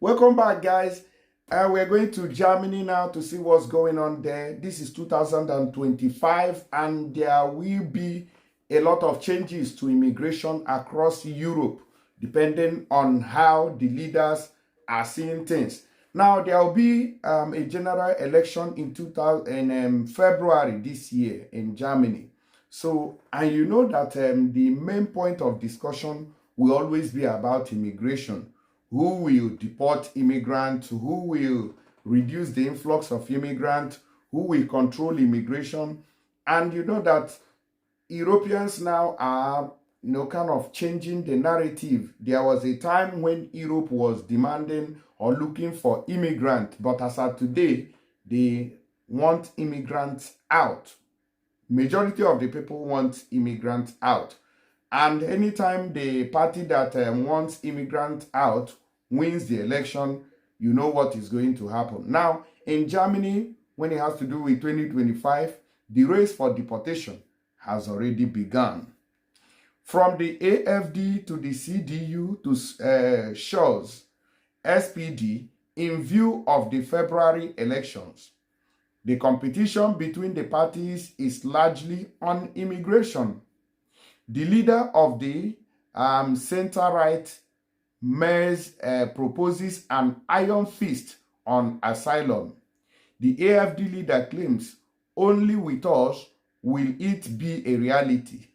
Welcome back, guys. We're going to Germany now to see what's going on there. This is 2025, and there will be a lot of changes to immigration across Europe, depending on how the leaders are seeing things. Now, there will be a general election in February this year in Germany. So, and you know that the main point of discussion will always be about immigration. Who will deport immigrants? Who will reduce the influx of immigrants? Who will control immigration? And you know that Europeans now are, kind of changing the narrative. There was a time when Europe was demanding or looking for immigrants, but as of today, they want immigrants out. Majority of the people want immigrants out. And anytime the party that wants immigrants out wins the election, you know what is going to happen. Now, in Germany, when it has to do with 2025, the race for deportation has already begun. From the AFD to the CDU to Scholz, SPD, in view of the February elections, the competition between the parties is largely on immigration. The leader of the center-right, Merz, proposes an iron fist on asylum. The AFD leader claims, only with us will it be a reality.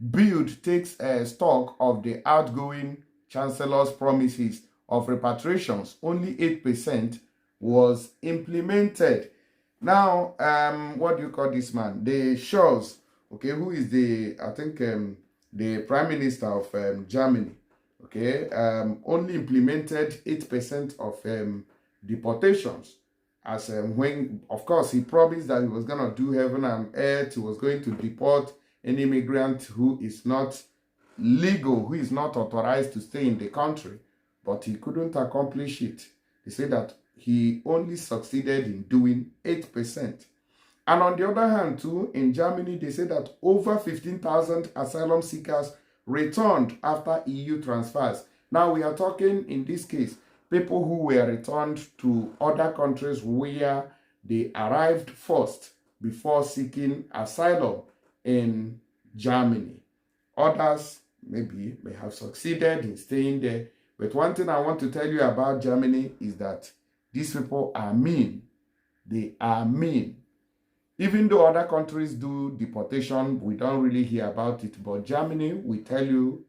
Bild takes stock of the outgoing chancellor's promises of repatriations. Only 8% was implemented. Now, what do you call this man? The Scholz, okay, who is the Prime Minister of Germany, okay, only implemented 8% of deportations. As when, of course, he promised that he was going to do heaven and earth. He was going to deport any immigrant who is not legal, who is not authorized to stay in the country. But he couldn't accomplish it. They say that he only succeeded in doing 8%. And on the other hand, too, in Germany, they say that over 15,000 asylum seekers returned after EU transfers. Now, we are talking, in this case, people who were returned to other countries where they arrived first before seeking asylum in Germany. Others maybe may have succeeded in staying there. But one thing I want to tell you about Germany is that these people are mean. They are mean. Even though other countries do deportation, we don't really hear about it. But Germany will tell you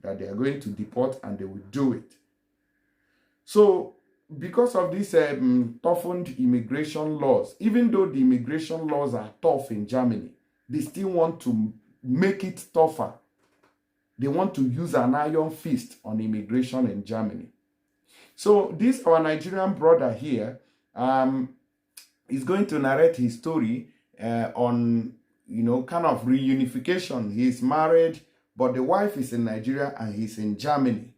that they are going to deport and they will do it. So, because of these toughened immigration laws, even though the immigration laws are tough in Germany, they still want to make it tougher. They want to use an iron fist on immigration in Germany. So, this, our Nigerian brother here, is going to narrate his story on, kind of reunification. He's married, but the wife is in Nigeria and he's in Germany.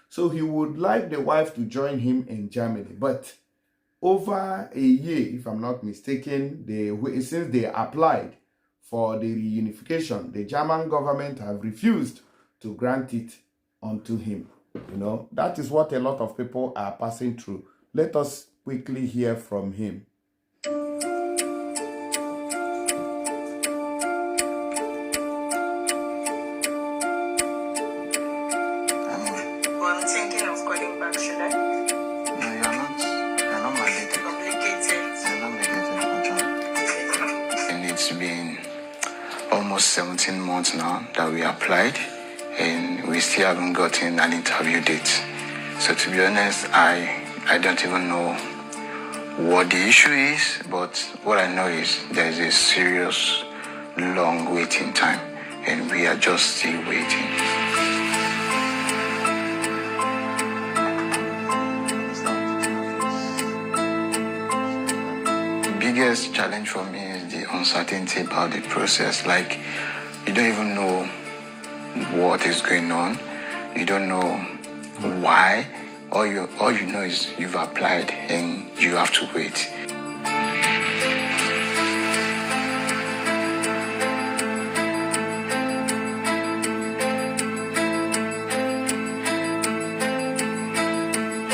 So he would like the wife to join him in Germany. But over a year, if I'm not mistaken, since they applied for the reunification, the German government have refused to grant it unto him. That is what a lot of people are passing through. Let us quickly hear from him. It's been almost 17 months now that we applied, and we still haven't gotten an interview date. So to be honest, I don't even know what the issue is, but what I know is there's a serious long waiting time, and we are just still waiting. The biggest challenge for me is the uncertainty about the process. Like, you don't even know what is going on. You don't know why. All you know is you've applied and you have to wait.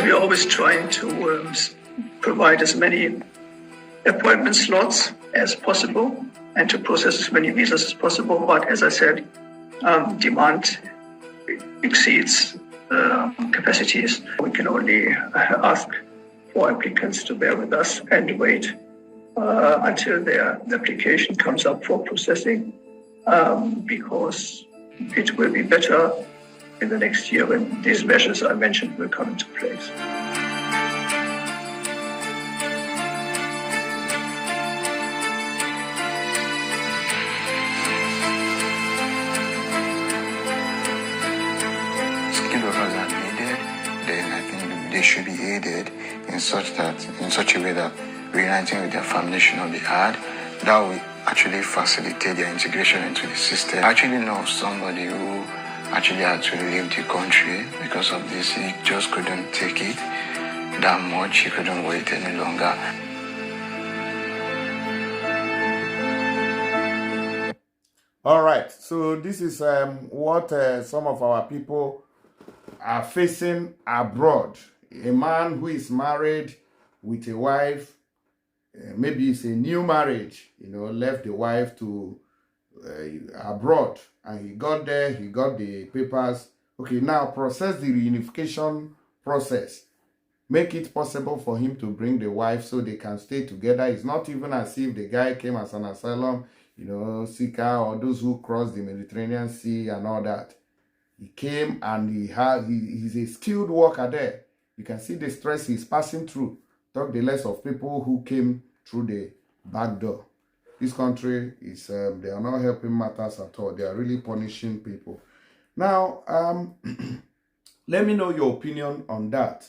we're always trying to provide as many appointment slots as possible and to process as many visas as possible. But as I said, demand exceeds capacities. We can only ask for applicants to bear with us and wait until their application comes up for processing, because it will be better in the next year when these measures I mentioned will come into place. Skilled workers are needed, then I think they should be aided in such a way that reuniting with their family should not be hard. That will actually facilitate their integration into the system. I actually know somebody who actually had to leave the country because of this. He just couldn't take it that much. He couldn't wait any longer. All right, so this is what some of our people are facing abroad. A man who is married with a wife, maybe it's a new marriage, left the wife to abroad, and he got there, he got the papers. Okay, now process the reunification process. Make it possible for him to bring the wife so they can stay together. It's not even as if the guy came as an asylum, seeker, or those who crossed the Mediterranean Sea and all that. He came and he's a skilled worker there. You can see the stress he's passing through. Talk the less of people who came through the back door. This country is, they are not helping matters at all. They are really punishing people. Now, let me know your opinion on that.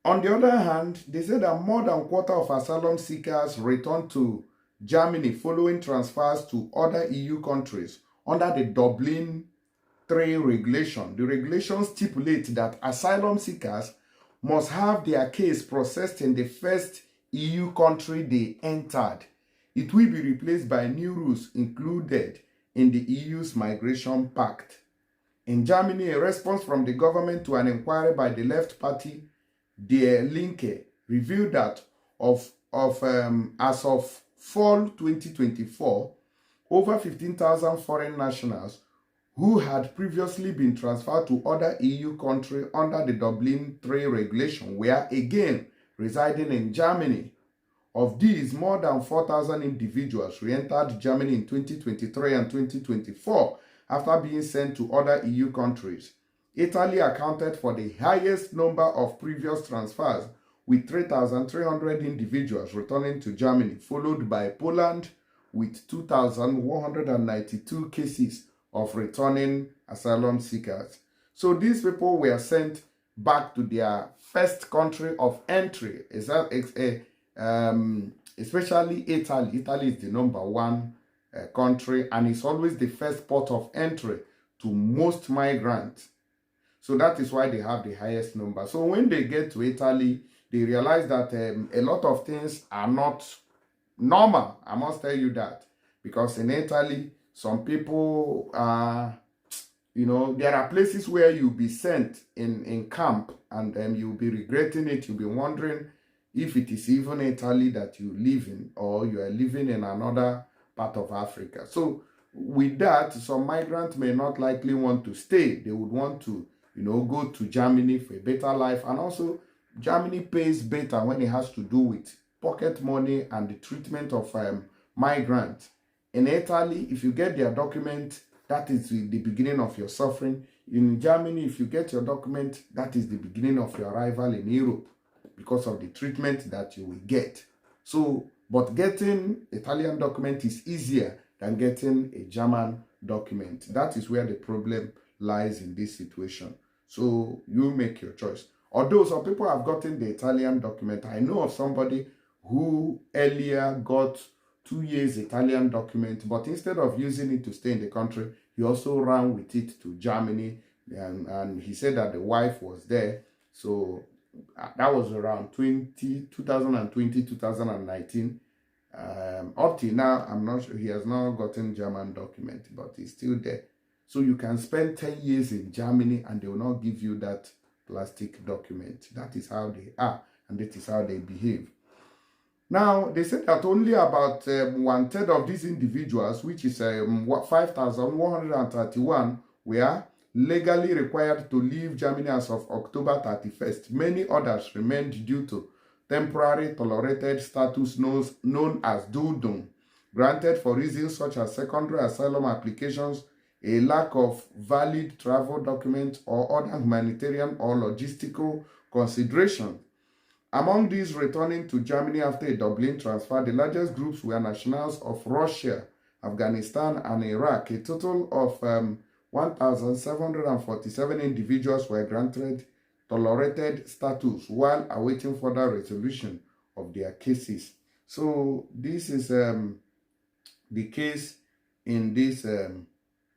On the other hand, they said that more than a quarter of asylum seekers returned to Germany following transfers to other EU countries under the Dublin 3 regulation. The regulation stipulates that asylum seekers must have their case processed in the first EU country they entered. It will be replaced by new rules included in the EU's Migration Pact. In Germany, a response from the government to an inquiry by the left party Die Linke revealed that as of fall 2024, over 15,000 foreign nationals who had previously been transferred to other EU countries under the Dublin 3 regulation were again residing in Germany. Of these, more than 4,000 individuals re-entered Germany in 2023 and 2024 after being sent to other EU countries. Italy accounted for the highest number of previous transfers, with 3,300 individuals returning to Germany, followed by Poland with 2,192 cases of returning asylum seekers. So these people were sent back to their first country of entry, especially Italy. Italy is the number one country, and it's always the first port of entry to most migrants. So that is why they have the highest number. So when they get to Italy, they realize that a lot of things are not normal. I must tell you that. Because in Italy, some people are, there are places where you'll be sent in camp, and you'll be regretting it. You'll be wondering if it is even Italy that you live in, or you are living in another part of Africa. So with that, some migrants may not likely want to stay. They would want to go to Germany for a better life. And also, Germany pays better when it has to do with pocket money and the treatment of migrants. In Italy, if you get their document, that is the beginning of your suffering. In Germany, if you get your document, that is the beginning of your arrival in Europe because of the treatment that you will get. So, but getting Italian document is easier than getting a German document. That is where the problem lies in this situation. So you make your choice. Although some people have gotten the Italian document. I know of somebody who earlier got 2 years Italian document, but instead of using it to stay in the country, he also ran with it to Germany, and he said that the wife was there. So that was around 2020, 2019. Up till now, I'm not sure. He has not gotten German document, but he's still there. So you can spend 10 years in Germany and they will not give you that plastic document. That is how they are, and that is how they behave. Now, they said that only about 1/3 of these individuals, which is 5,131, were legally required to leave Germany as of October 31st. Many others remained due to temporary tolerated status known as Duldung, granted for reasons such as secondary asylum applications, a lack of valid travel documents, or other humanitarian or logistical considerations. Among these returning to Germany after a Dublin transfer, the largest groups were nationals of Russia, Afghanistan, and Iraq. A total of 1,747 individuals were granted tolerated status while awaiting further resolution of their cases. So this is the case in this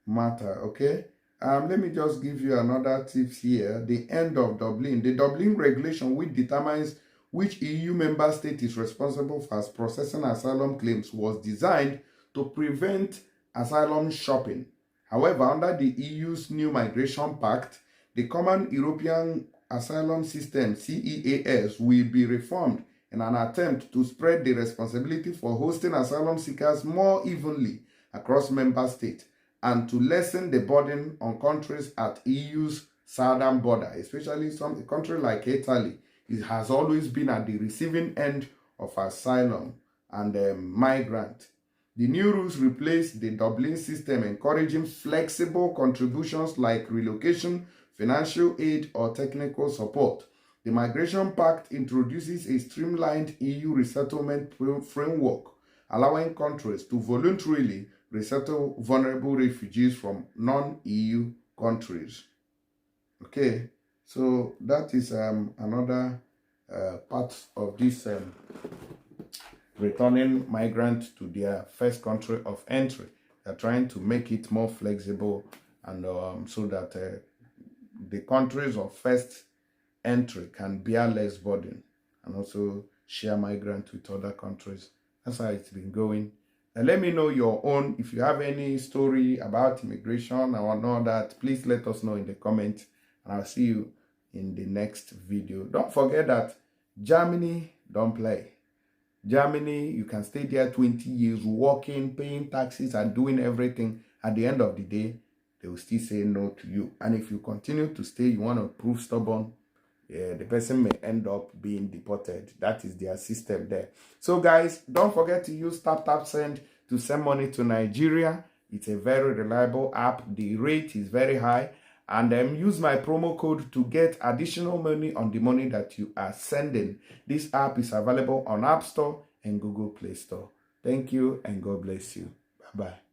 matter, okay? Let me just give you another tips here. The end of Dublin. The Dublin regulation, which determines which EU member state is responsible for processing asylum claims, was designed to prevent asylum shopping. However, under the EU's new migration pact, the Common European Asylum System, CEAS, will be reformed in an attempt to spread the responsibility for hosting asylum seekers more evenly across member states, and to lessen the burden on countries at EU's southern border, especially a country like Italy. It has always been at the receiving end of asylum and migrant. The new rules replace the Dublin system, encouraging flexible contributions like relocation, financial aid, or technical support. The Migration Pact introduces a streamlined EU resettlement framework, allowing countries to voluntarily resettle vulnerable refugees from non-EU countries. Okay, so that is another part of this returning migrants to their first country of entry. They're trying to make it more flexible, and so that the countries of first entry can bear less burden and also share migrants with other countries. That's how it's been going. And let me know your own. If you have any story about immigration or not that, please let us know in the comments, and I'll see you in the next video. Don't forget that Germany don't play. Germany, you can stay there 20 years working, paying taxes, and doing everything. At the end of the day, they will still say no to you. And if you continue to stay, you want to prove stubborn, the person may end up being deported. That is their system there. So guys, don't forget to use Send to send money to Nigeria. It's a very reliable app. The rate is very high. And use my promo code to get additional money on the money that you are sending. This app is available on App Store and Google Play Store. Thank you, and God bless you. Bye-bye.